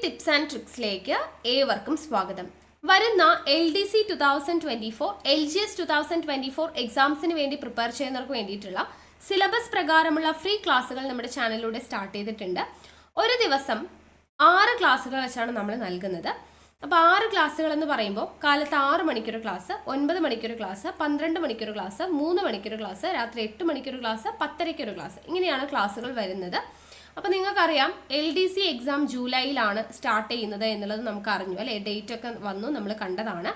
Tips and ട്രിക്സിലേക്ക് ഏവർക്കും സ്വാഗതം. വരുന്ന LDC 2024 LGS 2024 എക്സാംസിന് വേണ്ടി പ്രിപ്പയർ ചെയ്യുന്നവർക്ക് വേണ്ടിയിട്ടുള്ള സിലബസ് പ്രകാരമുള്ള ഫ്രീ ക്ലാസ്സുകൾ നമ്മുടെ ചാനലിലൂടെ സ്റ്റാർട്ട് ചെയ്തിട്ടുണ്ട്. ഒരു ദിവസം 6 ക്ലാസ്സുകൾ വെച്ചാണ് നമ്മൾ നൽകുന്നത്. അപ്പോൾ 6 ക്ലാസ്സുകൾ എന്ന് പറയുമ്പോൾ കാലത്ത് 6 മണിക്കൂർ ക്ലാസ്, 9 മണിക്കൂർ ക്ലാസ്, 12 മണിക്കൂർ ക്ലാസ്, 3 മണിക്കൂർ ക്ലാസ്, രാത്രി 8 മണിക്കൂർ ക്ലാസ്, 10:30 ക്ലാസ്, ഇങ്ങനെയാണ് ക്ലാസ്സുകൾ വരുന്നത്. അപ്പോൾ നിങ്ങൾക്കറിയാം LDC എക്സാം ജൂലൈയിലാണ് സ്റ്റാർട്ട് ചെയ്യുന്നത് എന്നുള്ളത് നമുക്ക് അറിഞ്ഞു അല്ലേ, ഡേറ്റ് ഒക്കെ വന്നു, നമ്മൾ കണ്ടതാണ്.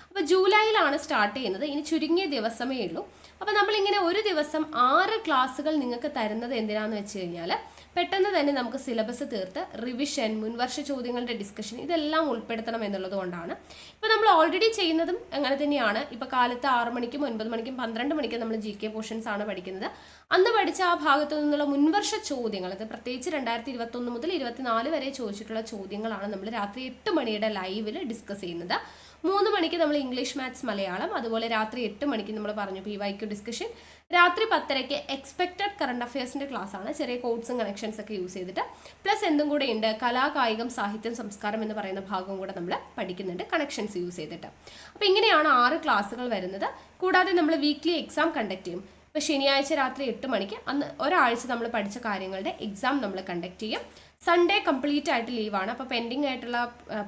അപ്പോൾ ജൂലൈയിലാണ് സ്റ്റാർട്ട് ചെയ്യുന്നത്, ഇനി ചുരുങ്ങിയ ദിവസമേ ഉള്ളൂ. അപ്പോൾ നമ്മളിങ്ങനെ ഒരു ദിവസം 6 ക്ലാസ്സുകൾ നിങ്ങൾക്ക് തരുന്നത് എന്തിനാന്ന് വെച്ച് കഴിഞ്ഞാൽ പെട്ടെന്ന് തന്നെ നമുക്ക് സിലബസ് തീർത്ത് റിവിഷൻ, മുൻവർഷ ചോദ്യങ്ങളുടെ ഡിസ്കഷൻ ഇതെല്ലാം ഉൾപ്പെടുത്തണം എന്നുള്ളത് കൊണ്ടാണ്. ഇപ്പോൾ നമ്മൾ ഓൾറെഡി ചെയ്യുന്നതും അങ്ങനെ തന്നെയാണ്. ഇപ്പോൾ കാലത്ത് 6 മണിക്കും 9 മണിക്കും 12 മണിക്കും നമ്മൾ GK പോർഷൻസ് ആണ് പഠിക്കുന്നത്. അന്ന് പഠിച്ച ആ ഭാഗത്തു നിന്നുള്ള മുൻവർഷ ചോദ്യങ്ങൾ, അത് പ്രത്യേകിച്ച് 2021 മുതൽ 2024 വരെ ചോദിച്ചിട്ടുള്ള ചോദ്യങ്ങളാണ് നമ്മൾ രാത്രി 8 മണിയുടെ ലൈവിൽ ഡിസ്കസ് ചെയ്യുന്നത്. 3 മണിക്ക് നമ്മൾ ഇംഗ്ലീഷ്, മാത്സ്, മലയാളം, അതുപോലെ രാത്രി 8 മണിക്ക് നമ്മൾ പറഞ്ഞു PYQ ഡിസ്കഷൻ, രാത്രി 10:30 എക്സ്പെക്റ്റഡ് കറണ്ട് അഫയേഴ്സിന്റെ ക്ലാസ് ആണ്, ചെറിയ കോഡ്സും കണക്ഷൻസ് ഒക്കെ യൂസ് ചെയ്തിട്ട്. പ്ലസ് എന്തും കൂടെ ഉണ്ട്, കലാ, കായികം, സാഹിത്യം, സംസ്കാരം എന്ന് പറയുന്ന ഭാഗം കൂടെ നമ്മൾ പഠിക്കുന്നുണ്ട് കണക്ഷൻസ് യൂസ് ചെയ്തിട്ട്. അപ്പോൾ ഇങ്ങനെയാണ് 6 ക്ലാസ്സുകൾ വരുന്നത്. കൂടാതെ നമ്മൾ വീക്ക്ലി എക്സാം കണ്ടക്ട് ചെയ്യും. ഇപ്പോൾ ശനിയാഴ്ച രാത്രി 8 മണിക്ക് അന്ന് ഒരാഴ്ച നമ്മൾ പഠിച്ച കാര്യങ്ങളുടെ എക്സാം നമ്മൾ കണ്ടക്ട് ചെയ്യും. സൺഡേ കംപ്ലീറ്റ് ആയിട്ട് ലീവാണ്. അപ്പോൾ പെൻഡിങ് ആയിട്ടുള്ള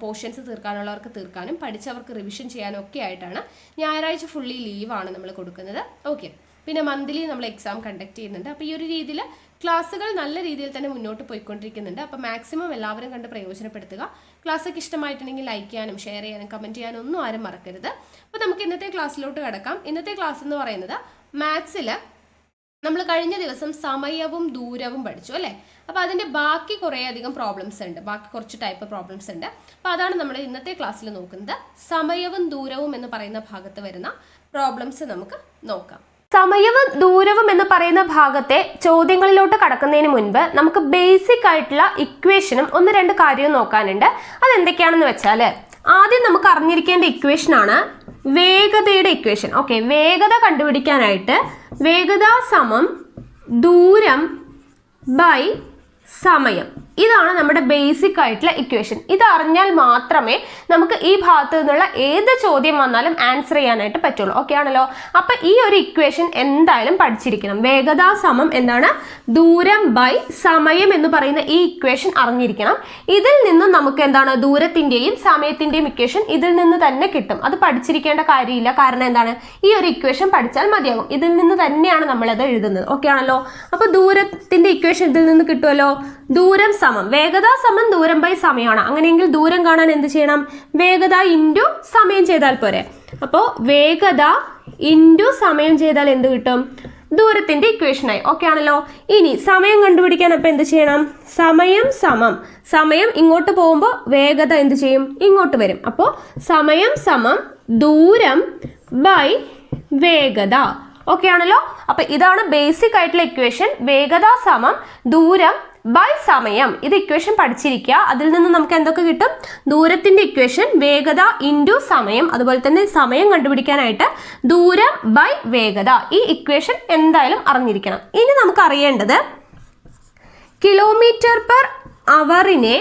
പോർഷൻസ് തീർക്കാനുള്ളവർക്ക് തീർക്കാനും പഠിച്ചവർക്ക് റിവിഷൻ ചെയ്യാനും ഒക്കെ ആയിട്ടാണ് ഞായറാഴ്ച ഫുള്ളി ലീവാണ് നമ്മൾ കൊടുക്കുന്നത്. ഓക്കെ, പിന്നെ മന്ത്ലി നമ്മൾ എക്സാം കണ്ടക്ട് ചെയ്യുന്നുണ്ട്. അപ്പോൾ ഈ ഒരു രീതിയിൽ ക്ലാസ്സുകൾ നല്ല രീതിയിൽ തന്നെ മുന്നോട്ട് പോയിക്കൊണ്ടിരിക്കുന്നുണ്ട്. അപ്പോൾ മാക്സിമം എല്ലാവരും കണ്ട് പ്രയോജനപ്പെടുത്തുക. ക്ലാസ്സൊക്കെ ഇഷ്ടമായിട്ടുണ്ടെങ്കിൽ ലൈക്ക് ചെയ്യാനും ഷെയർ ചെയ്യാനും കമൻറ്റ് ചെയ്യാനും ഒന്നും ആരും മറക്കരുത്. അപ്പോൾ നമുക്ക് ഇന്നത്തെ ക്ലാസ്സിലോട്ട് കിടക്കാം. ഇന്നത്തെ ക്ലാസ് എന്ന് പറയുന്നത് മാത്സിൽ നമ്മൾ കഴിഞ്ഞ ദിവസം സമയവും ദൂരവും പഠിച്ചു അല്ലേ. അപ്പോൾ അതിൻ്റെ ബാക്കി കുറേ അധികം പ്രോബ്ലംസ് ഉണ്ട്, ബാക്കി കുറച്ച് ടൈപ്പ് പ്രോബ്ലംസ് ഉണ്ട്. അപ്പോൾ അതാണ് നമ്മൾ ഇന്നത്തെ ക്ലാസ്സിൽ നോക്കുന്നത്. സമയവും ദൂരവും എന്ന് പറയുന്ന ഭാഗത്ത് വരുന്ന പ്രോബ്ലംസ് നമുക്ക് നോക്കാം. സമയവും ദൂരവും എന്ന് പറയുന്ന ഭാഗത്തെ ചോദ്യങ്ങളിലോട്ട് കടക്കുന്നതിന് മുൻപ് നമുക്ക് ബേസിക് ആയിട്ടുള്ള ഇക്വേഷനും 1-2 കാര്യവും നോക്കാനുണ്ട്. അതെന്തൊക്കെയാണെന്ന് വെച്ചാൽ ആദ്യം നമുക്ക് അറിഞ്ഞിരിക്കേണ്ട ഇക്വേഷനാണ് വേഗതയുടെ ഇക്വേഷൻ. ഓക്കെ, വേഗത കണ്ടുപിടിക്കാനായിട്ട് വേഗത സമം ദൂരം ബൈ സമയം, ഇതാണ് നമ്മുടെ ബേസിക് ആയിട്ടുള്ള ഇക്വേഷൻ. ഇത് അറിഞ്ഞാൽ മാത്രമേ നമുക്ക് ഈ ഭാഗത്ത് നിന്നുള്ള ഏത് ചോദ്യം വന്നാലും ആൻസർ ചെയ്യാനായിട്ട് പറ്റുള്ളൂ. ഓക്കെ ആണല്ലോ. അപ്പൊ ഈ ഒരു ഇക്വേഷൻ എന്തായാലും പഠിച്ചിരിക്കണം. വേഗത സമം എന്താണ്, ദൂരം ബൈ സമയം എന്ന് പറയുന്ന ഈ ഇക്വേഷൻ അറിഞ്ഞിരിക്കണം. ഇതിൽ നിന്നും നമുക്ക് എന്താണ്, ദൂരത്തിന്റെയും സമയത്തിന്റെയും ഇക്വേഷൻ ഇതിൽ നിന്ന് തന്നെ കിട്ടും. അത് പഠിച്ചിരിക്കേണ്ട കാര്യമില്ല, കാരണം എന്താണ്, ഈ ഒരു ഇക്വേഷൻ പഠിച്ചാൽ മതിയാകും. ഇതിൽ നിന്ന് തന്നെയാണ് നമ്മളത് എഴുതുന്നത്. ഓക്കെ ആണല്ലോ. അപ്പൊ ദൂരത്തിന്റെ ഇക്വേഷൻ ഇതിൽ നിന്ന് കിട്ടുമല്ലോ. ദൂരം സമം വേഗത സമം ദൂരം ബൈ സമയമാണ്. അങ്ങനെയെങ്കിൽ ദൂരം കാണാൻ എന്ത് ചെയ്യണം, വേഗത ഇൻറ്റു സമയം ചെയ്താൽ പോരെ. അപ്പോൾ വേഗത ഇൻറ്റു സമയം ചെയ്താൽ എന്ത് കിട്ടും, ദൂരത്തിന്റെ ഇക്വേഷനായി. ഓക്കെ ആണല്ലോ. ഇനി സമയം കണ്ടുപിടിക്കാൻ അപ്പം എന്ത് ചെയ്യണം, സമയം സമം സമയം ഇങ്ങോട്ട് പോകുമ്പോൾ വേഗത എന്ത് ചെയ്യും, ഇങ്ങോട്ട് വരും. അപ്പോൾ സമയം സമം ദൂരം ബൈ വേഗത. ഓക്കെ ആണല്ലോ. അപ്പൊ ഇതാണ് ബേസിക് ആയിട്ടുള്ള ഇക്വേഷൻ, വേഗത സമം ദൂരം ബൈ സമയം. ഇത് ഇക്വേഷൻ പഠിച്ചിരിക്കുക. അതിൽ നിന്ന് നമുക്ക് എന്തൊക്കെ കിട്ടും, ദൂരത്തിന്റെ ഇക്വേഷൻ വേഗത ഇൻറ്റു സമയം, അതുപോലെ തന്നെ സമയം കണ്ടുപിടിക്കാനായിട്ട് ദൂരം ബൈ വേഗത. ഈ ഇക്വേഷൻ എന്തായാലും അറിഞ്ഞിരിക്കണം. ഇനി നമുക്ക് അറിയേണ്ടത് കിലോമീറ്റർ പെർ അവറിനെ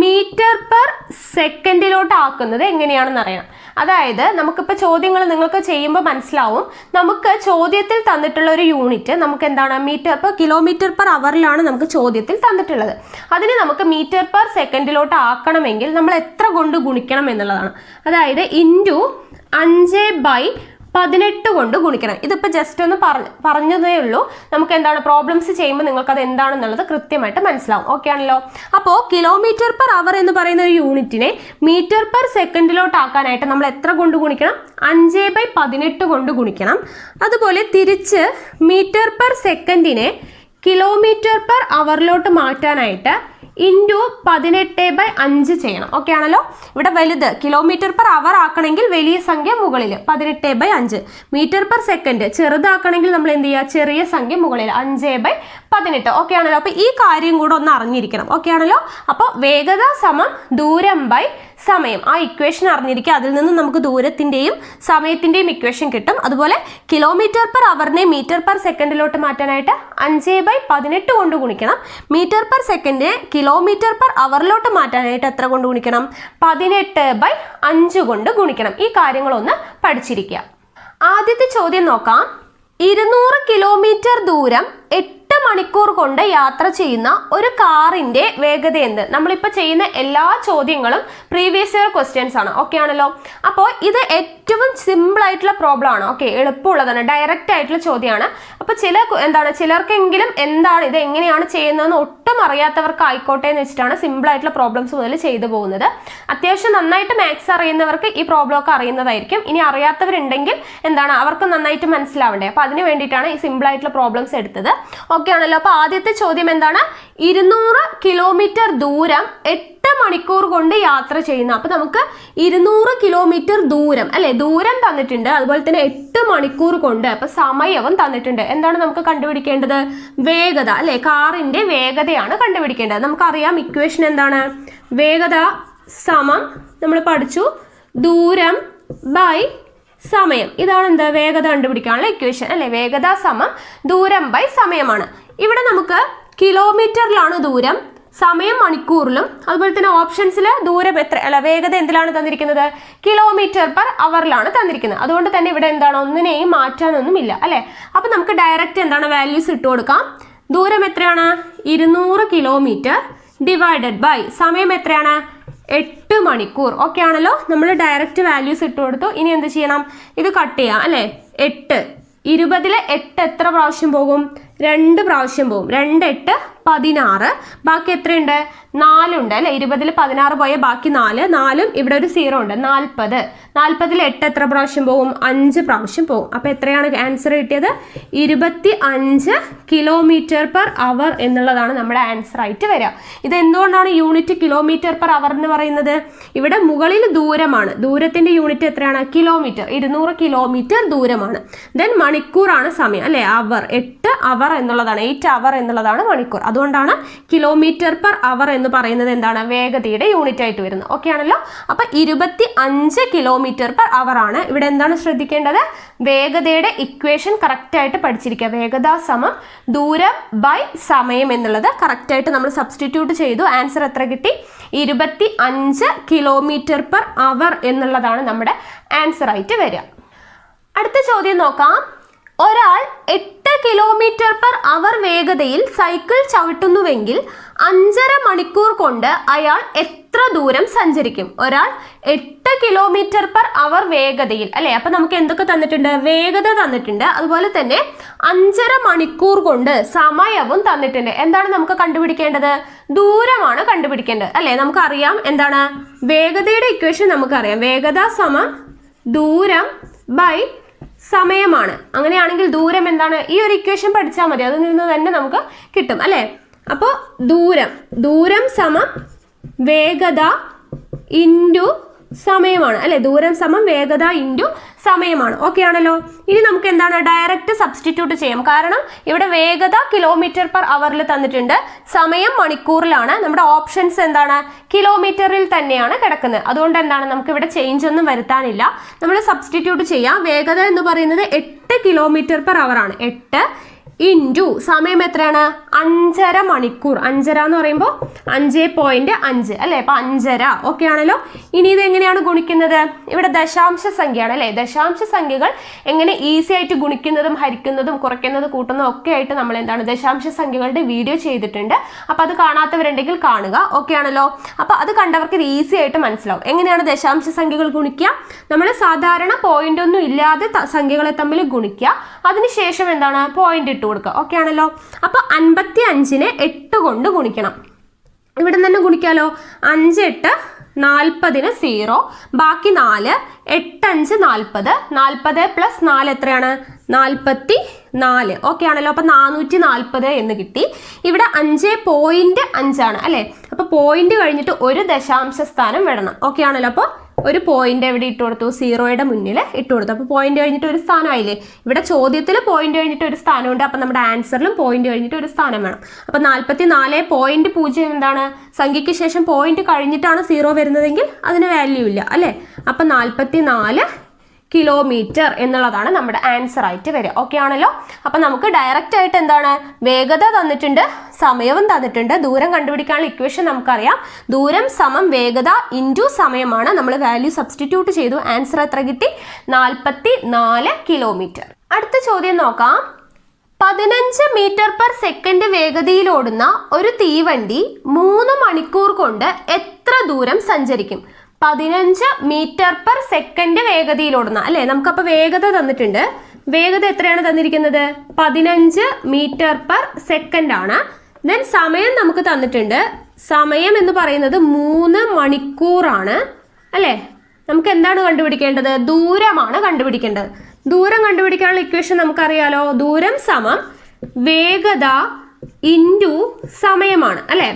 മീറ്റർ പെർ സെക്കൻഡിലോട്ട് ആക്കുന്നത് എങ്ങനെയാണെന്ന് അറിയണം. അതായത് നമുക്കിപ്പോൾ ചോദ്യങ്ങൾ നിങ്ങൾക്ക് ചെയ്യുമ്പോൾ മനസ്സിലാവും, നമുക്ക് ചോദ്യത്തിൽ തന്നിട്ടുള്ള ഒരു യൂണിറ്റ് നമുക്ക് എന്താണ്, മീറ്റർ പെർ കിലോമീറ്റർ പെർ അവറിലാണ് നമുക്ക് ചോദ്യത്തിൽ തന്നിട്ടുള്ളത്. അതിന് നമുക്ക് മീറ്റർ പെർ സെക്കൻഡിലോട്ട് ആക്കണമെങ്കിൽ നമ്മൾ എത്ര കൊണ്ട് ഗുണിക്കണം എന്നുള്ളതാണ്. അതായത് ഇൻറ്റു 5/18 കൊണ്ട് ഗുണിക്കണം. ഇതിപ്പോൾ ജസ്റ്റ് ഒന്ന് പറഞ്ഞതേ ഉള്ളൂ. നമുക്ക് എന്താണ് പ്രോബ്ലംസ് ചെയ്യുമ്പോൾ നിങ്ങൾക്ക് അത് എന്താണെന്നുള്ളത് കൃത്യമായിട്ട് മനസ്സിലാവും. ഓക്കെ ആണല്ലോ. അപ്പോൾ കിലോമീറ്റർ പെർ അവർ എന്ന് പറയുന്ന ഒരു യൂണിറ്റിനെ മീറ്റർ പെർ സെക്കൻഡിലോട്ട് ആക്കാനായിട്ട് നമ്മൾ എത്ര കൊണ്ട് ഗുണിക്കണം, 5/18 കൊണ്ട് ഗുണിക്കണം. അതുപോലെ തിരിച്ച് മീറ്റർ പെർ സെക്കൻഡിനെ കിലോമീറ്റർ പെർ അവറിലോട്ട് മാറ്റാനായിട്ട് ഇൻറ്റു 18/5 ചെയ്യണം. ഓക്കെ ആണല്ലോ. ഇവിടെ വലുത് കിലോമീറ്റർ പെർ അവർ ആക്കണമെങ്കിൽ വലിയ സംഖ്യ മുകളിൽ 18/5, മീറ്റർ പെർ സെക്കൻഡ് ചെറുതാക്കണമെങ്കിൽ നമ്മൾ എന്ത് ചെയ്യുക, ചെറിയ സംഖ്യ മുകളിൽ 5/18. ഓക്കെ ആണല്ലോ. അപ്പോൾ ഈ കാര്യം കൂടെ ഒന്ന് അറിഞ്ഞിരിക്കണം. ഓക്കെ ആണല്ലോ. അപ്പോൾ വേഗത സമം ദൂരം ബൈ സമയം, ആ ഇക്വേഷൻ അറിഞ്ഞിരിക്കുക. അതിൽ നിന്ന് നമുക്ക് ദൂരത്തിന്റെയും സമയത്തിന്റെയും ഇക്വേഷൻ കിട്ടും. അതുപോലെ കിലോമീറ്റർ പെർ അവറിനെ മീറ്റർ പെർ സെക്കൻഡിലോട്ട് മാറ്റാനായിട്ട് 5/18 കൊണ്ട് ഗുണിക്കണം. മീറ്റർ പെർ സെക്കൻഡിനെ കിലോമീറ്റർ പെർ അവറിലോട്ട് മാറ്റാനായിട്ട് എത്ര കൊണ്ട് ഗുണിക്കണം? 18/5 കൊണ്ട് ഗുണിക്കണം. ഈ കാര്യങ്ങളൊന്ന് പഠിച്ചിരിക്കുക. ആദ്യത്തെ ചോദ്യം നോക്കാം. 200 കിലോമീറ്റർ ദൂരം 8 മണിക്കൂർ കൊണ്ട് യാത്ര ചെയ്യുന്ന ഒരു കാറിന്റെ വേഗത എന്ത്? നമ്മളിപ്പോൾ ചെയ്യുന്ന എല്ലാ ചോദ്യങ്ങളും പ്രീവിയസ് ഇയർ ക്വസ്റ്റ്യൻസ് ആണ്. ഓക്കെ ആണല്ലോ. അപ്പോൾ ഇത് ഏറ്റവും സിമ്പിൾ ആയിട്ടുള്ള പ്രോബ്ലം ആണ്. ഓക്കെ, എളുപ്പമുള്ളതാണ്, ഡയറക്റ്റ് ആയിട്ടുള്ള ചോദ്യമാണ്. അപ്പോൾ ചിലർക്കെങ്കിലും എന്താണ് ഇത് എങ്ങനെയാണ് ചെയ്യുന്നതെന്ന് ഒട്ടും അറിയാത്തവർക്ക് ആയിക്കോട്ടെ എന്ന് വെച്ചിട്ടാണ് സിമ്പിൾ ആയിട്ടുള്ള പ്രോബ്ലംസ് മുതൽ ചെയ്തു പോകുന്നത്. അത്യാവശ്യം നന്നായിട്ട് മാത്സ് അറിയുന്നവർക്ക് ഈ പ്രോബ്ലം ഒക്കെ അറിയുന്നതായിരിക്കും. ഇനി അറിയാത്തവരുണ്ടെങ്കിൽ അവർക്ക് നന്നായിട്ട് മനസ്സിലാവണ്ടേ? അപ്പോൾ അതിന് വേണ്ടിയിട്ടാണ് ഈ സിമ്പിൾ ആയിട്ടുള്ള പ്രോബ്ലംസ് എടുത്തത്. ഓക്കെ ആണല്ലോ. അപ്പൊ ആദ്യത്തെ ചോദ്യം എന്താണ്? 200 കിലോമീറ്റർ ദൂരം 8 മണിക്കൂർ കൊണ്ട് യാത്ര ചെയ്യുന്ന. അപ്പൊ നമുക്ക് 200 കിലോമീറ്റർ ദൂരം അല്ലെ, ദൂരം തന്നിട്ടുണ്ട്, അതുപോലെ തന്നെ 8 മണിക്കൂർ കൊണ്ട്. അപ്പൊ സമയവും തന്നിട്ടുണ്ട്. എന്താണ് നമുക്ക് കണ്ടുപിടിക്കേണ്ടത്? വേഗത അല്ലെ, കാറിന്റെ വേഗതയാണ് കണ്ടുപിടിക്കേണ്ടത്. നമുക്കറിയാം ഇക്വേഷൻ എന്താണ്? വേഗത സമം നമ്മൾ പഠിച്ചു ദൂരം ബൈ സമയം. ഇതാണ് എന്ത്? വേഗത കണ്ടുപിടിക്കാനുള്ള ഇക്വേഷൻ അല്ലെ. വേഗത സമം ദൂരം ബൈ സമയമാണ്. ഇവിടെ നമുക്ക് കിലോമീറ്ററിലാണ് ദൂരം, സമയം മണിക്കൂറിലും, അതുപോലെ തന്നെ ഓപ്ഷൻസിൽ ദൂരം വേഗത എന്തിലാണ് തന്നിരിക്കുന്നത്? കിലോമീറ്റർ പെർ അവറിലാണ് തന്നിരിക്കുന്നത്. അതുകൊണ്ട് തന്നെ ഇവിടെ ഒന്നിനെയും മാറ്റാനൊന്നുമില്ല അല്ലെ. അപ്പൊ നമുക്ക് ഡയറക്റ്റ് വാല്യൂസ് ഇട്ട് കൊടുക്കാം. ദൂരം എത്രയാണ്? 200 കിലോമീറ്റർ ഡിവൈഡഡ് ബൈ സമയം എത്രയാണ്? 8 മണിക്കൂർ. ഓക്കെ ആണല്ലോ. നമ്മൾ ഡയറക്റ്റ് വാല്യൂസ് ഇട്ട് കൊടുത്തു. ഇനി എന്ത് ചെയ്യണം? ഇത് കട്ട് ചെയ്യാം അല്ലെ. 8 20 8 എത്ര പ്രാവശ്യം പോകും? 2 പ്രാവശ്യം പോകും. 2 8 16. ബാക്കി എത്രയുണ്ട്? 4 ഉണ്ട് അല്ലെ. 20 16 പോയ ബാക്കി 4. 4ഉം ഇവിടെ ഒരു 0 ഉണ്ട്. 40. 40 8 എത്ര പ്രാവശ്യം പോകും? 5 പ്രാവശ്യം പോകും. അപ്പൊ എത്രയാണ് ആൻസർ കിട്ടിയത്? 25 കിലോമീറ്റർ പെർ അവർ എന്നുള്ളതാണ് നമ്മുടെ ആൻസർ ആയിട്ട് വരിക. ഇത് എന്തുകൊണ്ടാണ് യൂണിറ്റ് കിലോമീറ്റർ പെർ അവർ എന്ന് പറയുന്നത്? ഇവിടെ മുകളിൽ ദൂരമാണ്, ദൂരത്തിന്റെ യൂണിറ്റ് എത്രയാണ്? കിലോമീറ്റർ. 200 കിലോമീറ്റർ ദൂരമാണ്. ദെൻ മണിക്കൂറാണ് സമയം അല്ലെ. അവർ 8 അവർ എന്നുള്ളതാണ്, 8 അവർ എന്നുള്ളതാണ് മണിക്കൂർ. അതുകൊണ്ടാണ് കിലോമീറ്റർ പെർ അവർ എന്ന് പറയുന്നത് വേഗതയുടെ യൂണിറ്റ് ആയിട്ട് വരുന്നത്. ഓക്കെ ആണല്ലോ. അപ്പൊ 25 കിലോമീറ്റർ പെർ അവർ ആണ്. ഇവിടെ എന്താണ് ശ്രദ്ധിക്കേണ്ടത്? വേഗതയുടെ ഇക്വേഷൻ കറക്റ്റ് ആയിട്ട് പഠിച്ചിരിക്കുക. വേഗത സമം ദൂരം ബൈ സമയം എന്നുള്ളത് കറക്റ്റ് ആയിട്ട് നമ്മൾ സബ്സ്റ്റിറ്റ്യൂട്ട് ചെയ്തു. ആൻസർ എത്ര കിട്ടി? 25 കിലോമീറ്റർ പെർ അവർ എന്നുള്ളതാണ് നമ്മുടെ ആൻസർ ആയിട്ട് വരിക. അടുത്ത ചോദ്യം നോക്കാം. ഒരാൾ 8 കിലോമീറ്റർ പെർ അവർ വേഗതയിൽ സൈക്കിൾ ചവിട്ടുന്നുവെങ്കിൽ 5.5 മണിക്കൂർ കൊണ്ട് അയാൾ എത്ര ദൂരം സഞ്ചരിക്കും? ഒരാൾ 8 കിലോമീറ്റർ പെർ അവർ വേഗതയിൽ അല്ലെ. അപ്പൊ നമുക്ക് എന്തൊക്കെ തന്നിട്ടുണ്ട്? വേഗത തന്നിട്ടുണ്ട്, അതുപോലെ തന്നെ 5.5 മണിക്കൂർ കൊണ്ട് സമയവും തന്നിട്ടുണ്ട്. എന്താണ് നമുക്ക് കണ്ടുപിടിക്കേണ്ടത്? ദൂരമാണ് കണ്ടുപിടിക്കേണ്ടത് അല്ലെ. നമുക്കറിയാം വേഗതയുടെ ഇക്വേഷൻ നമുക്കറിയാം. വേഗത സമം ദൂരം ബൈ സമയമാണ്. അങ്ങനെയാണെങ്കിൽ ദൂരം ഈ ഒരു ഇക്വേഷൻ പഠിച്ചാൽ മതി, അതിൽ നിന്ന് തന്നെ നമുക്ക് കിട്ടും അല്ലെ. അപ്പോൾ ദൂരം സമം വേഗത ഇൻറ്റു സമയമാണ് അല്ലെ. ദൂരം സമം വേഗത ഇൻറ്റു സമയമാണ്. ഓക്കെ ആണല്ലോ. ഇനി നമുക്ക് ഡയറക്റ്റ് സബ്സ്റ്റിറ്റ്യൂട്ട് ചെയ്യാം. കാരണം ഇവിടെ വേഗത കിലോമീറ്റർ പെർ അവറിൽ തന്നിട്ടുണ്ട്, സമയം മണിക്കൂറിലാണ്. നമ്മുടെ ഓപ്ഷൻസ് കിലോമീറ്ററിൽ തന്നെയാണ് കിടക്കുന്നത്. അതുകൊണ്ട് നമുക്ക് ഇവിടെ ചേഞ്ച് ഒന്നും വരുത്താനില്ല. നമ്മൾ സബ്സ്റ്റിറ്റ്യൂട്ട് ചെയ്യാം. വേഗത എന്ന് പറയുന്നത് 8 കിലോമീറ്റർ പെർ അവർ ആണ്. 8 ഇൻറ്റു സമയം എത്രയാണ്? 5.5 മണിക്കൂർ. 5.5 എന്ന് പറയുമ്പോൾ 5.5 അല്ലെ. അപ്പൊ 5.5. ഓക്കെ ആണല്ലോ. ഇനി ഇത് എങ്ങനെയാണ് ഗുണിക്കുന്നത്? ഇവിടെ ദശാംശ സംഖ്യയാണ് അല്ലെ. ദശാംശ സംഖ്യകൾ എങ്ങനെ ഈസി ആയിട്ട് ഗുണിക്കുന്നതും ഹരിക്കുന്നതും കുറയ്ക്കുന്നതും കൂട്ടുന്നതും ഒക്കെ ആയിട്ട് നമ്മൾ ദശാംശ സംഖ്യകളുടെ വീഡിയോ ചെയ്തിട്ടുണ്ട്. അപ്പൊ അത് കാണാത്തവരുണ്ടെങ്കിൽ കാണുക. ഓക്കെ ആണല്ലോ. അപ്പൊ അത് കണ്ടവർക്ക് ഇത് ഈസി ആയിട്ട് മനസ്സിലാവും. എങ്ങനെയാണ് ദശാംശ സംഖ്യകൾ ഗുണിക്കുക? നമ്മൾ സാധാരണ പോയിന്റ് ഒന്നും ഇല്ലാതെ സംഖ്യകളെ തമ്മിൽ ഗുണിക്കുക. അതിനുശേഷം പോയിന്റ് ഇട്ട് കൊടുക്കുക. ഓക്കെ ആണല്ലോ. അപ്പൊ 55നെ 8 കൊണ്ട് ഗുണിക്കണം. ഇവിടെ തന്നെ ഗുണിക്കാലോ. 5 8 40 0, ബാക്കി 4. 8 5 40. 40 പ്ലസ് 4 എത്രയാണ്? 44. ഓക്കെ ആണല്ലോ. അപ്പൊ 440 എന്ന് കിട്ടി. ഇവിടെ 5.5 ആണ് അല്ലെ. അപ്പൊ പോയിന്റ് കഴിഞ്ഞിട്ട് ഒരു ദശാംശ സ്ഥാനം വിടണം. ഓക്കെ ആണല്ലോ. അപ്പൊ ഒരു പോയിന്റ് എവിടെ ഇട്ട് കൊടുത്തു? 0യുടെ മുന്നിൽ ഇട്ട് കൊടുത്തു. അപ്പോൾ പോയിന്റ് കഴിഞ്ഞിട്ട് ഒരു സ്ഥാനമായില്ലേ. ഇവിടെ ചോദ്യത്തിൽ പോയിന്റ് കഴിഞ്ഞിട്ട് ഒരു സ്ഥാനമുണ്ട്. അപ്പം നമ്മുടെ ആൻസറിലും പോയിന്റ് കഴിഞ്ഞിട്ട് ഒരു സ്ഥാനം വേണം. അപ്പം 44.0 സംഖ്യയ്ക്ക് ശേഷം പോയിന്റ് കഴിഞ്ഞിട്ടാണ് 0 വരുന്നതെങ്കിൽ അതിന് വാല്യൂ ഇല്ല അല്ലേ. അപ്പം 44 കിലോമീറ്റർ എന്നുള്ളതാണ് നമ്മുടെ ആൻസർ ആയിട്ട് വരിക. ഓക്കെ ആണല്ലോ. അപ്പൊ നമുക്ക് ഡയറക്റ്റ് ആയിട്ട് എന്താണ്, വേഗത തന്നിട്ടുണ്ട്, സമയവും തന്നിട്ടുണ്ട്. ദൂരം കണ്ടുപിടിക്കാനുള്ള ഇക്വേഷൻ നമുക്കറിയാം. ദൂരം സമം വേഗത ഇൻറ്റു സമയമാണ്. നമ്മൾ വാല്യൂ സബ്സ്റ്റിറ്റ്യൂട്ട് ചെയ്തു. ആൻസർ എത്ര കിട്ടി? 44 കിലോമീറ്റർ. അടുത്ത ചോദ്യം നോക്കാം. 15 മീറ്റർ പെർ സെക്കൻഡ് വേഗതയിലോടുന്ന ഒരു തീവണ്ടി 3 മണിക്കൂർ കൊണ്ട് എത്ര ദൂരം സഞ്ചരിക്കും? 15 മീറ്റർ പെർ സെക്കൻഡ് വേഗതയിലോടുന്ന, അല്ലേ? നമുക്കപ്പോൾ വേഗത തന്നിട്ടുണ്ട്. വേഗത എത്രയാണ് തന്നിരിക്കുന്നത്? 15 മീറ്റർ പെർ സെക്കൻഡ് ആണ്. ദെൻ സമയം നമുക്ക് തന്നിട്ടുണ്ട്. സമയം എന്ന് പറയുന്നത് 3 മണിക്കൂറാണ്, അല്ലേ? നമുക്ക് എന്താണ് കണ്ടുപിടിക്കേണ്ടത്? ദൂരമാണ് കണ്ടുപിടിക്കേണ്ടത്. ദൂരം കണ്ടുപിടിക്കാനുള്ള ഇക്വേഷൻ നമുക്കറിയാലോ. ദൂരം സമം വേഗത ഇൻറ്റു സമയമാണ്, അല്ലേ?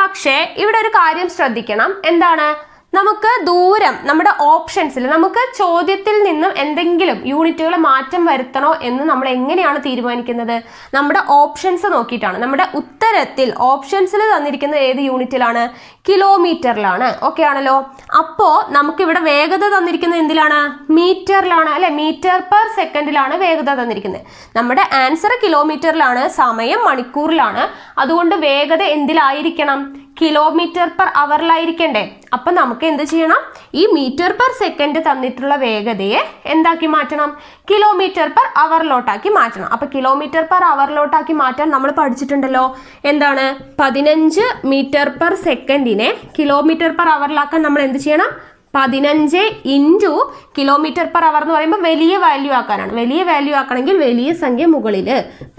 പക്ഷേ ഇവിടെ ഒരു കാര്യം ശ്രദ്ധിക്കണം. എന്താണ്? നമുക്ക് ദൂരം നമ്മുടെ ഓപ്ഷൻസിൽ, നമുക്ക് ചോദ്യത്തിൽ നിന്നും എന്തെങ്കിലും യൂണിറ്റുകൾ മാറ്റം വരുത്തണോ എന്ന് നമ്മൾ എങ്ങനെയാണ് തീരുമാനിക്കുന്നത്? നമ്മുടെ ഓപ്ഷൻസ് നോക്കിയിട്ടാണ്. നമ്മുടെ ഉത്തരത്തിൽ ഓപ്ഷൻസിൽ തന്നിരിക്കുന്നത് ഏത് യൂണിറ്റിലാണ്? കിലോമീറ്ററിലാണ്. ഓക്കെ ആണല്ലോ. അപ്പോൾ നമുക്കിവിടെ വേഗത തന്നിരിക്കുന്നത് എന്തിലാണ്? മീറ്ററിലാണ്, അല്ലെ? മീറ്റർ പെർ സെക്കൻഡിലാണ് വേഗത തന്നിരിക്കുന്നത്. നമ്മുടെ ആൻസർ കിലോമീറ്ററിലാണ്, സമയം മണിക്കൂറിലാണ്. അതുകൊണ്ട് വേഗത എന്തിലായിരിക്കണം? Kilometre per അവറിലായിരിക്കണ്ടേ? അപ്പൊ നമുക്ക് എന്ത് ചെയ്യണം? ഈ മീറ്റർ പെർ സെക്കൻഡ് തന്നിട്ടുള്ള വേഗതയെ എന്താക്കി മാറ്റണം? കിലോമീറ്റർ പെർ അവറിലോട്ടാക്കി മാറ്റണം. അപ്പൊ കിലോമീറ്റർ പെർ അവറിലോട്ടാക്കി മാറ്റാൻ നമ്മൾ പഠിച്ചിട്ടുണ്ടല്ലോ. എന്താണ്? 15 മീറ്റർ പെർ സെക്കൻഡിനെ കിലോമീറ്റർ പെർ അവറിലാക്കാൻ നമ്മൾ എന്ത് ചെയ്യണം? 15 ഇൻറ്റു കിലോമീറ്റർ പെർ അവർ എന്ന് പറയുമ്പോൾ വലിയ വാല്യൂ ആക്കാനാണ്. വലിയ വാല്യൂ ആക്കണമെങ്കിൽ വലിയ സംഖ്യ മുകളിൽ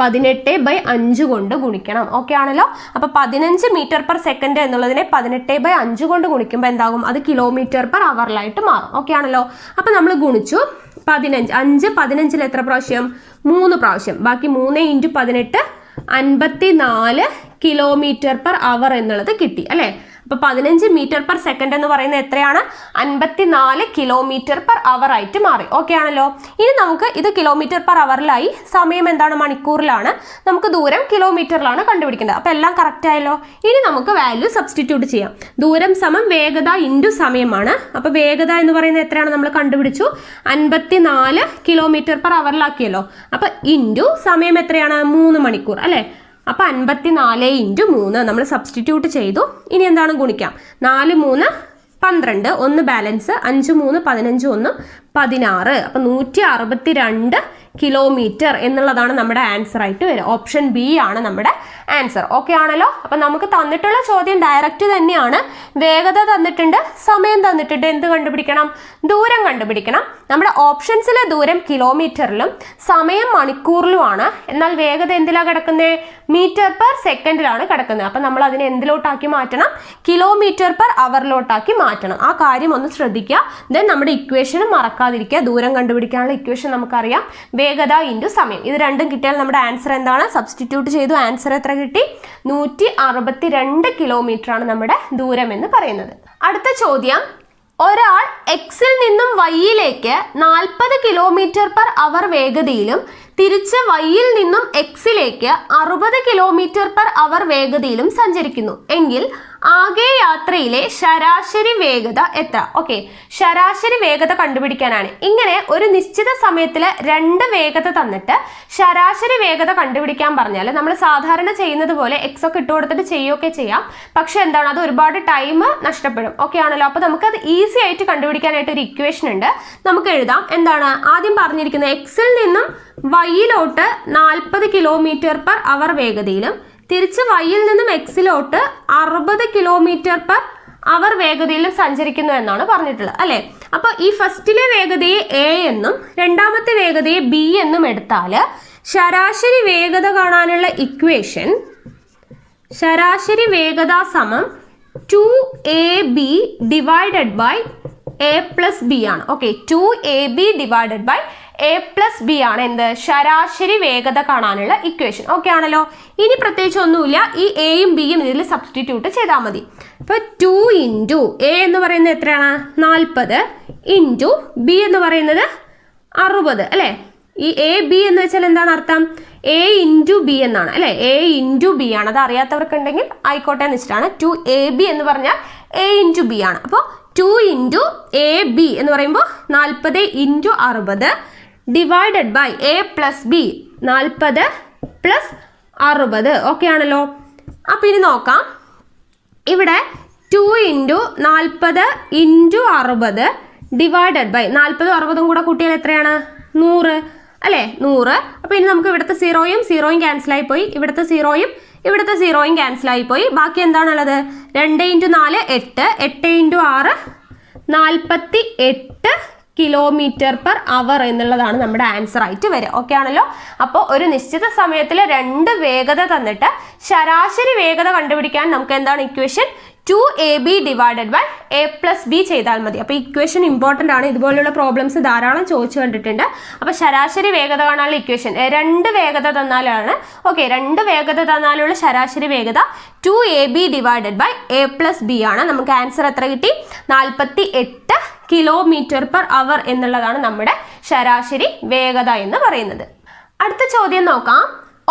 18/5 കൊണ്ട് ഗുണിക്കണം. ഓക്കെ ആണല്ലോ. അപ്പൊ 15 മീറ്റർ പെർ സെക്കൻഡ് എന്നുള്ളതിനെ 18/5 കൊണ്ട് ഗുണിക്കുമ്പോൾ എന്താകും? അത് കിലോമീറ്റർ പെർ അവറിലായിട്ട് മാറും. ഓക്കെ ആണല്ലോ. അപ്പൊ നമ്മൾ ഗുണിച്ചു. 5 15 എത്ര പ്രാവശ്യം? 3 പ്രാവശ്യം. ബാക്കി 3 ഇൻറ്റു 18 54 കിലോമീറ്റർ പെർ അവർ എന്നുള്ളത് കിട്ടി, അല്ലേ? അപ്പൊ 15 മീറ്റർ പെർ സെക്കൻഡ് എന്ന് പറയുന്നത് എത്രയാണ്? 54 കിലോമീറ്റർ പെർ അവർ ആയിട്ട് മാറി. ഓക്കെ ആണല്ലോ. ഇനി നമുക്ക് ഇത് കിലോമീറ്റർ പെർ അവറിലായി. സമയം എന്താണ്? മണിക്കൂറിലാണ്. നമുക്ക് ദൂരം കിലോമീറ്ററിലാണ് കണ്ടുപിടിക്കേണ്ടത്. അപ്പൊ എല്ലാം കറക്റ്റ് ആയല്ലോ. ഇനി നമുക്ക് വാല്യൂ സബ്സ്റ്റിറ്റ്യൂട്ട് ചെയ്യാം. ദൂരം സമം വേഗത ഇൻറ്റു സമയമാണ്. അപ്പൊ വേഗത എന്ന് പറയുന്നത് എത്രയാണ്? നമ്മൾ കണ്ടുപിടിച്ചു. 54 കിലോമീറ്റർ പെർ അവറിലാക്കിയല്ലോ. അപ്പൊ ഇൻറ്റു സമയം എത്രയാണ്? 3 മണിക്കൂർ, അല്ലേ? അപ്പൊ 54 ഇൻറ്റു 3 നമ്മൾ സബ്സ്റ്റിറ്റ്യൂട്ട് ചെയ്തു. ഇനി എന്താണ് ഗുണിക്കാം? 4 3 12, 1 ബാലൻസ്, 5 3 15 1 16. അപ്പൊ 162 കിലോമീറ്റർ എന്നുള്ളതാണ് നമ്മുടെ ആൻസർ ആയിട്ട് വരിക. ഓപ്ഷൻ ബി ആണ് നമ്മുടെ ആൻസർ. ഓക്കെ ആണല്ലോ. അപ്പൊ നമുക്ക് തന്നിട്ടുള്ള ചോദ്യം ഡയറക്റ്റ് തന്നെയാണ്. വേഗത തന്നിട്ടുണ്ട്, സമയം തന്നിട്ടുണ്ട്. എന്ത് കണ്ടുപിടിക്കണം? ദൂരം കണ്ടുപിടിക്കണം. നമ്മുടെ ഓപ്ഷൻസിലെ ദൂരം കിലോമീറ്ററിലും സമയം മണിക്കൂറിലുമാണ്. എന്നാൽ വേഗത എന്തിലാണ് കിടക്കുന്നത്? മീറ്റർ പെർ സെക്കൻഡിലാണ് കിടക്കുന്നത്. അപ്പൊ നമ്മൾ അതിനെ എന്തിലോട്ടാക്കി മാറ്റണം? കിലോമീറ്റർ പെർ അവറിലോട്ടാക്കി മാറ്റണം. ആ കാര്യം ഒന്ന് ശ്രദ്ധിക്കുക. ദെൻ നമ്മുടെ ഇക്വേഷനും മറക്കാതിരിക്കുക. ദൂരം കണ്ടുപിടിക്കാനുള്ള ഇക്വേഷൻ നമുക്കറിയാം. വേഗത ഇൻറ്റു സമയം. ഇത് രണ്ടും കിട്ടിയാൽ നമ്മുടെ ആൻസർ എന്താണ്? സബ്സ്റ്റിറ്റ്യൂട്ട് ചെയ്തു. ആൻസർ എത്ര കിട്ടി? 162 കിലോമീറ്റർ ആണ് നമ്മുടെ ദൂരം എന്ന് പറയുന്നത്. അടുത്ത ചോദ്യം. ഒരാൾ എക്സിൽ നിന്നും വൈയിലേക്ക് 40 കിലോമീറ്റർ പെർ അവർ വേഗതയിലും തിരിച്ച് വൈയിൽ നിന്നും എക്സിലേക്ക് 60 കിലോമീറ്റർ പെർ അവർ വേഗതയിലും സഞ്ചരിക്കുന്നു എങ്കിൽ ആകെ യാത്രയിലെ ശരാശരി വേഗത എത്ര? ഓക്കെ, ശരാശരി വേഗത കണ്ടുപിടിക്കാനാണ്. ഇങ്ങനെ ഒരു നിശ്ചിത സമയത്തിൽ 2 വേഗത തന്നിട്ട് ശരാശരി വേഗത കണ്ടുപിടിക്കാൻ പറഞ്ഞാൽ നമ്മൾ സാധാരണ ചെയ്യുന്നത് പോലെ എക്സ് ഒക്കെ ഇട്ട് കൊടുത്തിട്ട് ചെയ്യുകയൊക്കെ ചെയ്യാം. പക്ഷെ എന്താണ്, അത് ഒരുപാട് ടൈം നഷ്ടപ്പെടും. ഓക്കെ ആണല്ലോ. അപ്പൊ നമുക്കത് ഈസി ആയിട്ട് കണ്ടുപിടിക്കാനായിട്ട് ഒരു ഇക്വേഷൻ ഉണ്ട്. നമുക്ക് എഴുതാം. എന്താണ് ആദ്യം പറഞ്ഞിരിക്കുന്നത്? എക്സിൽ നിന്നും വൈയിലോട്ട് 40 കിലോമീറ്റർ പെർ അവർ വേഗതയിലും തിരിച്ച് വൈയിൽ നിന്നും എക്സിലോട്ട് 60 കിലോമീറ്റർ പെർ അവർ വേഗതയിലും സഞ്ചരിക്കുന്നു എന്നാണ് പറഞ്ഞിട്ടുള്ളത്, അല്ലെ? അപ്പൊ ഈ ഫസ്റ്റിലെ വേഗതയെ എ എന്നും രണ്ടാമത്തെ വേഗതയെ ബി എന്നും എടുത്താൽ ശരാശരി വേഗത കാണാനുള്ള ഇക്വേഷൻ ശരാശരി വേഗത സമം 2ab divided by a plus B ആണ്. Okay, 2ab divided by a plus B ആണ് എന്ത്? ശരാശരി വേഗത കാണാനുള്ള ഇക്വേഷൻ. ഓക്കെ ആണല്ലോ. ഇനി പ്രത്യേകിച്ച് ഒന്നുമില്ല. ഈ എയും ബിയും ഇതിൽ സബ്സ്റ്റിറ്റ്യൂട്ട് ചെയ്താൽ മതി. ഇപ്പൊ 2 ഇൻറ്റു എ എന്ന് പറയുന്നത് എത്രയാണ്? 40 ഇൻറ്റു ബി എന്ന് പറയുന്നത് 60, അല്ലെ? ഈ എ ബി എന്ന് വെച്ചാൽ എന്താണ് അർത്ഥം? എ ഇൻറ്റു ബി എന്നാണ്, അല്ലെ? എ ഇൻറ്റു ബി ആണ്. അത് അറിയാത്തവർക്ക് ഉണ്ടെങ്കിൽ ആയിക്കോട്ടെ എന്ന് വെച്ചിട്ടാണ്. 2ab എന്ന് പറഞ്ഞാൽ എ ഇൻറ്റു ബി ആണ്. അപ്പോൾ 2 ഇൻറ്റു എ ബി എന്ന് പറയുമ്പോൾ 40 into 60 divided by a plus b 40 plus 60. Okay ആണല്ലോ. അപ്പം ഇനി നോക്കാം. ഇവിടെ 2 ഇൻറ്റു 40 ഇൻറ്റു 60 ഡിവൈഡഡ് ബൈ 40 60 കൂടെ കൂട്ടിയാൽ എത്രയാണ്? 100 അല്ലേ? 100. അപ്പോൾ ഇനി നമുക്ക് ഇവിടുത്തെ സീറോയും ക്യാൻസലായി പോയി, ഇവിടുത്തെ സീറോയും ക്യാൻസലായി പോയി. ബാക്കി എന്താണുള്ളത്? 2 into 4 8, 8 into 6 48 kilometre per hour എന്നുള്ളതാണ് നമ്മുടെ ആൻസർ ആയിട്ട് വരിക. ഓക്കെ ആണല്ലോ. അപ്പോൾ ഒരു നിശ്ചിത സമയത്തിൽ 2 വേഗത തന്നിട്ട് ശരാശരി വേഗത കണ്ടുപിടിക്കാൻ നമുക്ക് എന്താണ് equation? 2ab divided by a plus b ചെയ്താൽ മതി. അപ്പോൾ ഇക്വേഷൻ ഇമ്പോർട്ടൻ്റ് ആണ്. ഇതുപോലുള്ള പ്രോബ്ലംസ് ധാരാളം ചോദിച്ചു കണ്ടിട്ടുണ്ട്. അപ്പോൾ ശരാശരി വേഗത കാണാനുള്ള ഇക്വേഷൻ 2 വേഗത തന്നാലാണ്. ഓക്കെ, 2 വേഗത തന്നാലുള്ള ശരാശരി വേഗത 2ab divided by a plus B ആണ്. നമുക്ക് ആൻസർ എത്ര കിട്ടി? 48 കിലോമീറ്റർ പെർ അവർ എന്നുള്ളതാണ് നമ്മുടെ ശരാശരി വേഗത എന്ന് പറയുന്നത്. അടുത്ത ചോദ്യം നോക്കാം.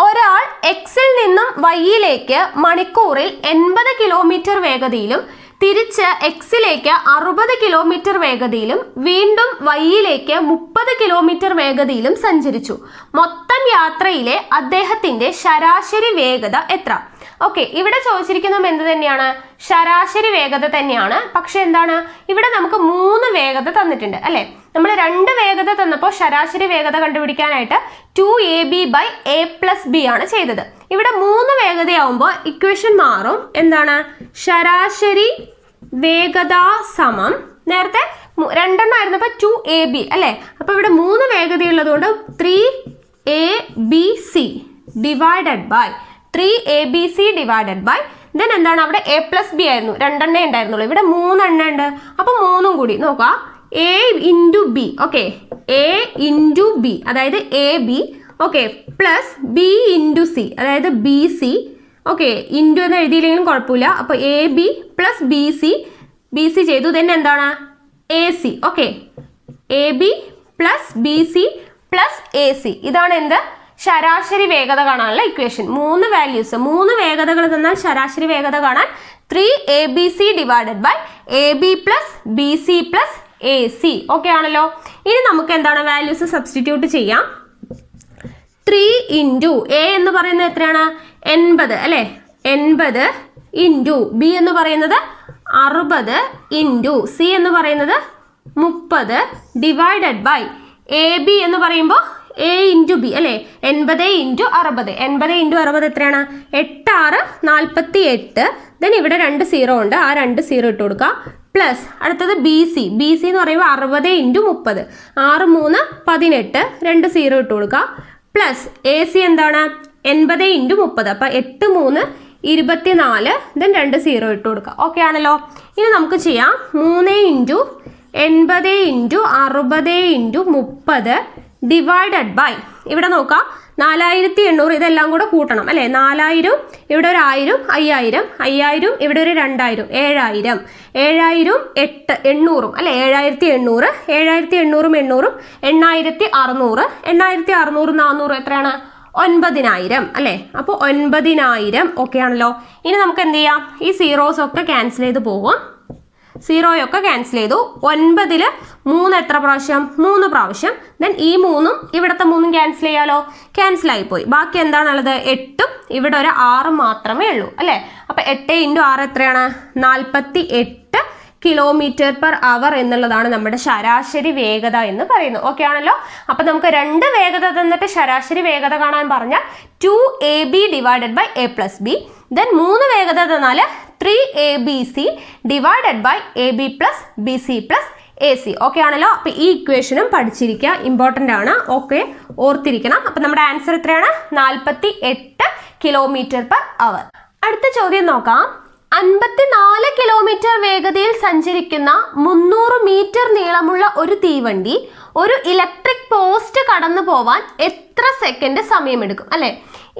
ഒരാൾ എക്സിൽ നിന്നും വൈയിലേക്ക് മണിക്കൂറിൽ 80 കിലോമീറ്റർ വേഗതയിലും തിരിച്ച് എക്സിലേക്ക് 60 കിലോമീറ്റർ വേഗതയിലും വീണ്ടും വൈയിലേക്ക് 30 കിലോമീറ്റർ വേഗതയിലും സഞ്ചരിച്ചു. മൊത്തം യാത്രയിലെ അദ്ദേഹത്തിന്റെ ശരാശരി വേഗത എത്ര? ഓക്കെ, ഇവിടെ ചോദിച്ചിരിക്കുന്നത് എന്ത് തന്നെയാണ്? ശരാശരി വേഗത തന്നെയാണ്. പക്ഷെ എന്താണ്, ഇവിടെ നമുക്ക് 3 വേഗത തന്നിട്ടുണ്ട് അല്ലെ? നമ്മൾ 2 വേഗത തന്നപ്പോൾ ശരാശരി വേഗത കണ്ടുപിടിക്കാനായിട്ട് 2ab by a plus B ആണ് ചെയ്തത്. ഇവിടെ 3 വേഗതയാവുമ്പോൾ ഇക്വേഷൻ മാറും. എന്താണ്? ശരാശരി വേഗത സമം, നേരത്തെ 2 ആയിരുന്നപ്പോൾ 2ab അല്ലെ? അപ്പൊ ഇവിടെ 3 വേഗതയുള്ളതുകൊണ്ട് 3abc divided by 3abc divided by then എന്താണ്, അവിടെ a പ്ലസ് ബി ആയിരുന്നു, 2 ഉണ്ടായിരുന്നുള്ളൂ. ഇവിടെ 3 കൂടി. അപ്പൊ 3 കൂടി നോക്കാം. a into B, okay, a into B അതായത് A B, okay, plus B into C അതായത് ബി സി, ഓക്കെ, ഇൻറ്റു എന്ന് എഴുതിയില്ലെങ്കിലും കുഴപ്പമില്ല. അപ്പോൾ A B plus B C ചെയ്തു. ദെൻ എന്താണ്? A C, okay, A B plus B C plus A C. ഇതാണ് എന്ത്? ശരാശരി വേഗത കാണാനുള്ള ഇക്വേഷൻ. 3 വാല്യൂസ്, 3 വേഗതകൾ തന്നാൽ ശരാശരി വേഗത കാണാൻ 3abc divided by a B plus B C plus A C. Okay ആണല്ലോ. ഇനി നമുക്ക് എന്താണ് വാല്യൂസ് സബ്സ്റ്റിറ്റ്യൂട്ട് ചെയ്യാം. 3 ഇൻറ്റു എ എന്ന് പറയുന്നത് എത്രയാണ്? 80 അല്ലേ? 80 ഇൻറ്റു ബി എന്ന് പറയുന്നത് 60 ഇൻറ്റു സി എന്ന് പറയുന്നത് 30 ഡിവൈഡഡ് ബൈ എ ബി എന്ന് പറയുമ്പോൾ എ ഇൻറ്റു ബി അല്ലേ? 80 ഇൻറ്റു 60. 80 ഇൻറ്റു 60 എത്രയാണ്? 8 6 48. ദെൻ ഇവിടെ 2 സീറോ ഉണ്ട്, ആ 2 സീറോ ഇട്ട് കൊടുക്കുക. പ്ലസ് അടുത്തത് ബി സി എന്ന് പറയുമ്പോൾ 60 ഇൻറ്റു 30, 6 3 18, 2 സീറോ ഇട്ട് കൊടുക്കുക. പ്ലസ് എ സി എന്താണ്? 80 ഇൻറ്റു 30, അപ്പം 8 3 24, ദെൻ 2 സീറോ ഇട്ട് കൊടുക്കുക. ഓക്കെ ആണല്ലോ. ഇനി നമുക്ക് ചെയ്യാം. 3 into 80 into 60 into 30 divided by, ഇവിടെ നോക്കാം 4800, ഇതെല്ലാം കൂടെ കൂട്ടണം അല്ലേ? 4000, ഇവിടെ ഒരു 1000, 5000, 5000, ഇവിടെ ഒരു 2000, 7000, 7000 800 അല്ലെ? 7800, 7800 8600, 8600 400 എത്രയാണ്? 9000 അല്ലേ? അപ്പോൾ 9000. ഓക്കെ ആണല്ലോ. ഇനി നമുക്ക് എന്ത് ചെയ്യാം? ഈ സീറോസ് ഒക്കെ ക്യാൻസൽ ചെയ്ത് പോകും. സീറോയൊക്കെ ക്യാൻസൽ ചെയ്തു. 9ൽ 3 എത്ര പ്രാവശ്യം? 3 പ്രാവശ്യം. ദെൻ ഈ 3ഉം ഇവിടുത്തെ 3ഉം ക്യാൻസൽ ചെയ്യാലോ? ക്യാൻസൽ ആയിപ്പോയി. ബാക്കി എന്താണുള്ളത്? 8ഉം ഇവിടെ ഒരു 6 മാത്രമേ ഉള്ളൂ അല്ലേ? അപ്പം 8 ഇൻറ്റു 6 എത്രയാണ്? 48 കിലോമീറ്റർ പെർ അവർ എന്നുള്ളതാണ് നമ്മുടെ ശരാശരി വേഗത എന്ന് പറയുന്നത്. ഓക്കെ ആണല്ലോ. അപ്പം നമുക്ക് 2 വേഗത തന്നിട്ട് ശരാശരി വേഗത കാണാൻ പറഞ്ഞാൽ 2ab divided by a plus b. Then 3 വേഗത തന്നാൽ 3abc divided by a B plus B C plus A C. Okay ആണല്ലോ. അപ്പം ഈ ഇക്വേഷനും പഠിച്ചിരിക്കുക, ഇമ്പോർട്ടൻ്റ് ആണ്. ഓക്കെ, ഓർത്തിരിക്കണം. അപ്പം നമ്മുടെ ആൻസർ എത്രയാണ്? 48 കിലോമീറ്റർ പെർ അവർ. അടുത്ത ചോദ്യം നോക്കാം. 54 കിലോമീറ്റർ വേഗതയിൽ സഞ്ചരിക്കുന്ന 300 മീറ്റർ നീളമുള്ള ഒരു തീവണ്ടി ഒരു ഇലക്ട്രിക് പോസ്റ്റ് കടന്നു പോവാൻ എത്ര സെക്കൻഡ് സമയമെടുക്കും അല്ലെ?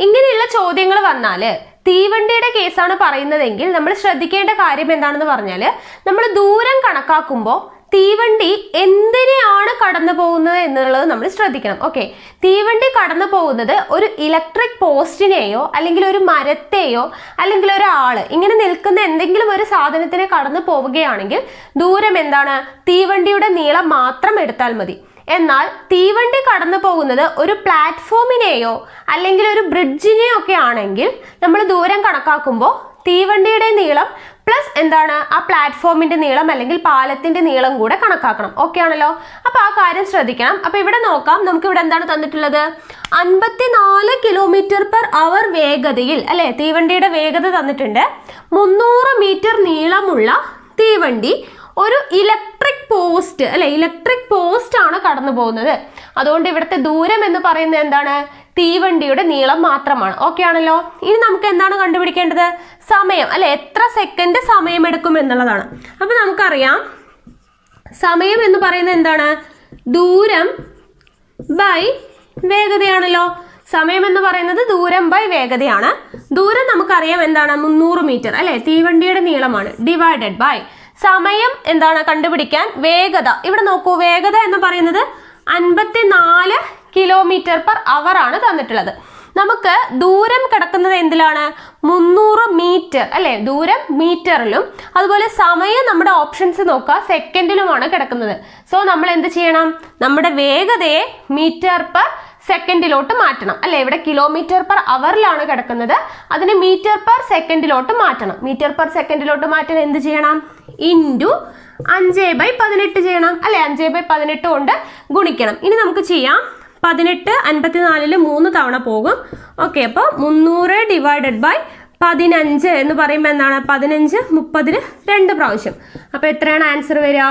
ഇങ്ങനെയുള്ള ചോദ്യങ്ങൾ വന്നാൽ തീവണ്ടിയുടെ കേസാണ് പറയുന്നതെങ്കിൽ നമ്മൾ ശ്രദ്ധിക്കേണ്ട കാര്യം എന്താണെന്ന് പറഞ്ഞാൽ, നമ്മൾ ദൂരം കണക്കാക്കുമ്പോൾ തീവണ്ടി എന്തിനെയാണ് കടന്നു പോകുന്നത് എന്നുള്ളത് നമ്മൾ ശ്രദ്ധിക്കണം. ഓക്കെ, തീവണ്ടി കടന്നു പോകുന്നത് ഒരു ഇലക്ട്രിക് പോസ്റ്റിനെയോ അല്ലെങ്കിൽ ഒരു മരത്തെയോ അല്ലെങ്കിൽ ഒരാള് ഇങ്ങനെ നിൽക്കുന്ന എന്തെങ്കിലും ഒരു സാധനത്തിനെ കടന്നു പോവുകയാണെങ്കിൽ ദൂരം എന്താണ്? തീവണ്ടിയുടെ നീളം മാത്രം എടുത്താൽ മതി. എന്നാൽ തീവണ്ടി കടന്നു പോകുന്നത് ഒരു പ്ലാറ്റ്ഫോമിനെയോ അല്ലെങ്കിൽ ഒരു ബ്രിഡ്ജിനെയോ ഒക്കെ ആണെങ്കിൽ നമ്മൾ ദൂരം കണക്കാക്കുമ്പോൾ തീവണ്ടിയുടെ നീളം പ്ലസ് എന്താണ് ആ പ്ലാറ്റ്ഫോമിന്റെ നീളം അല്ലെങ്കിൽ പാലത്തിന്റെ നീളം കൂടെ കണക്കാക്കണം. ഓക്കെ ആണല്ലോ? അപ്പൊ ആ കാര്യം ശ്രദ്ധിക്കണം. അപ്പൊ ഇവിടെ നോക്കാം, നമുക്ക് ഇവിടെ എന്താണ് തന്നിട്ടുള്ളത്? 54 km/h വേഗതയിൽ അല്ലെ തീവണ്ടിയുടെ വേഗത തന്നിട്ടുണ്ട്. 300 മീറ്റർ നീളമുള്ള തീവണ്ടി ഒരു ഇലക്ട്രിക് പോസ്റ്റ് അല്ലെ ഇലക്ട്രിക് പോസ്റ്റ് ആണ് കടന്നു പോകുന്നത്. അതുകൊണ്ട് ഇവിടുത്തെ ദൂരം എന്ന് പറയുന്നത് എന്താണ്? തീവണ്ടിയുടെ നീളം മാത്രമാണ്. ഓക്കെ ആണല്ലോ? ഇനി നമുക്ക് എന്താണ് കണ്ടുപിടിക്കേണ്ടത്? സമയം അല്ലെ, എത്ര സെക്കൻഡ് സമയമെടുക്കും എന്നുള്ളതാണ്. അപ്പൊ നമുക്കറിയാം സമയം എന്ന് പറയുന്നത് എന്താണ്? ദൂരം ബൈ വേഗതയാണല്ലോ. സമയം എന്ന് പറയുന്നത് ദൂരം ബൈ വേഗതയാണ്. ദൂരം നമുക്കറിയാം എന്താണ്? 300 മീറ്റർ അല്ലെ തീവണ്ടിയുടെ നീളമാണ്. ഡിവൈഡഡ് ബൈ സമയം എന്താണ് കണ്ടുപിടിക്കാൻ? വേഗത. ഇവിടെ നോക്കൂ, വേഗത എന്ന് പറയുന്നത് 54 km/h ആണ് തന്നിട്ടുള്ളത്. നമുക്ക് ദൂരം കിടക്കുന്നത് എന്തിലാണ്? 300 മീറ്റർ അല്ലെ, ദൂരം മീറ്ററിലും അതുപോലെ സമയം നമ്മുടെ ഓപ്ഷൻസ് നോക്കുക സെക്കൻഡിലുമാണ് കിടക്കുന്നത്. സോ നമ്മൾ എന്ത് ചെയ്യണം? നമ്മുടെ വേഗതയെ മീറ്റർ/സെക്കൻഡിലോട്ട് മാറ്റണം അല്ലെ. ഇവിടെ km/hലാണ് കിടക്കുന്നത്, അതിന് മീറ്റർ/സെക്കൻഡിലോട്ട് മാറ്റണം. മീറ്റർ/സെക്കൻഡിലോട്ട് മാറ്റാൻ എന്ത് ചെയ്യണം? ഇൻറ്റു 5/18 ചെയ്യണം അല്ലെ. 5/18 കൊണ്ട് ഗുണിക്കണം. ഇനി നമുക്ക് ചെയ്യാം. 18 54 3 തവണ പോകും. ഓക്കെ, അപ്പോൾ 300 ഡിവൈഡഡ് ബൈ 15 എന്ന് പറയുമ്പോൾ എന്താണ്? 15 30 2 പ്രാവശ്യം. അപ്പോൾ എത്രയാണ് ആൻസർ വരിക?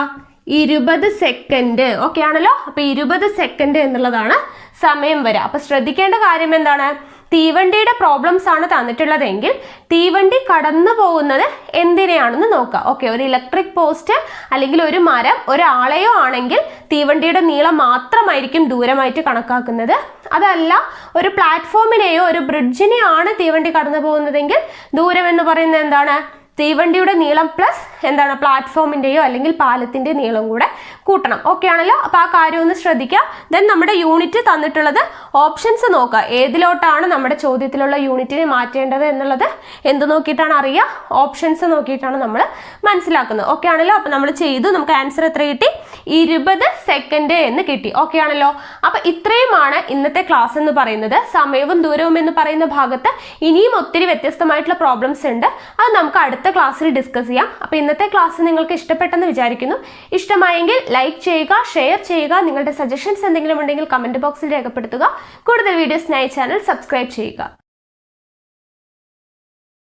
20 സെക്കൻഡ്. ഓക്കെ ആണല്ലോ? അപ്പൊ 20 സെക്കൻഡ് എന്നുള്ളതാണ് സമയം വരിക. അപ്പൊ ശ്രദ്ധിക്കേണ്ട കാര്യം എന്താണ്? തീവണ്ടിയുടെ പ്രോബ്ലംസ് ആണ് തന്നിട്ടുള്ളതെങ്കിൽ തീവണ്ടി കടന്നു പോകുന്നത് എന്തിനെയാണെന്ന് നോക്കാം. ഓക്കെ, ഒരു ഇലക്ട്രിക് പോസ്റ്റ് അല്ലെങ്കിൽ ഒരു മരം ഒരാളെയോ ആണെങ്കിൽ തീവണ്ടിയുടെ നീളം മാത്രമായിരിക്കും ദൂരമായിട്ട് കണക്കാക്കുന്നത്. അതല്ല ഒരു പ്ലാറ്റ്ഫോമിനെയോ ഒരു ബ്രിഡ്ജിനെയോ ആണ് തീവണ്ടി കടന്നു പോകുന്നതെങ്കിൽ ദൂരം എന്ന് പറയുന്നത് എന്താണ്? തീവണ്ടിയുടെ നീളം പ്ലസ് എന്താണ് പ്ലാറ്റ്ഫോമിന്റെയോ അല്ലെങ്കിൽ പാലത്തിന്റെ നീളം കൂടെ കൂട്ടണം. ഓക്കെ ആണല്ലോ? അപ്പൊ ആ കാര്യം ഒന്ന് ശ്രദ്ധിക്കുക. ദെൻ നമ്മുടെ യൂണിറ്റ് തന്നിട്ടുള്ളത് ഓപ്ഷൻസ് നോക്കുക, ഏതിലോട്ടാണ് നമ്മുടെ ചോദ്യത്തിലുള്ള യൂണിറ്റിനെ മാറ്റേണ്ടത് എന്നുള്ളത് എന്ത് നോക്കിയിട്ടാണ് അറിയുക? ഓപ്ഷൻസ് നോക്കിയിട്ടാണ് നമ്മൾ മനസ്സിലാക്കുന്നത്. ഓക്കെ ആണല്ലോ? അപ്പൊ നമ്മൾ ചെയ്തു, നമുക്ക് ആൻസർ എത്ര കിട്ടി? 20 സെക്കൻഡ് എന്ന് കിട്ടി. ഓക്കെ ആണല്ലോ? അപ്പൊ ഇത്രയുമാണ് ഇന്നത്തെ ക്ലാസ് എന്ന് പറയുന്നത്. സമയവും ദൂരവും എന്ന് പറയുന്ന ഭാഗത്ത് ഇനിയും ഒത്തിരി വ്യത്യസ്തമായിട്ടുള്ള പ്രോബ്ലംസ് ഉണ്ട്. അത് നമുക്ക് അടുത്ത ക്ലാസ്സിൽ ഡിസ്കസ് ചെയ്യാം. അപ്പൊ ഇന്നത്തെ ക്ലാസ് നിങ്ങൾക്ക് ഇഷ്ടപ്പെട്ടെന്ന് വിചാരിക്കുന്നു. ഇഷ്ടമായെങ്കിൽ ലൈക്ക് ചെയ്യുക, ഷെയർ ചെയ്യുക. നിങ്ങളുടെ സജഷൻസ് എന്തെങ്കിലും ഉണ്ടെങ്കിൽ കമന്റ് ബോക്സിൽ രേഖപ്പെടുത്തുക. കൂടുതൽ വീഡിയോസിനായി ചാനൽ സബ്സ്ക്രൈബ് ചെയ്യുക.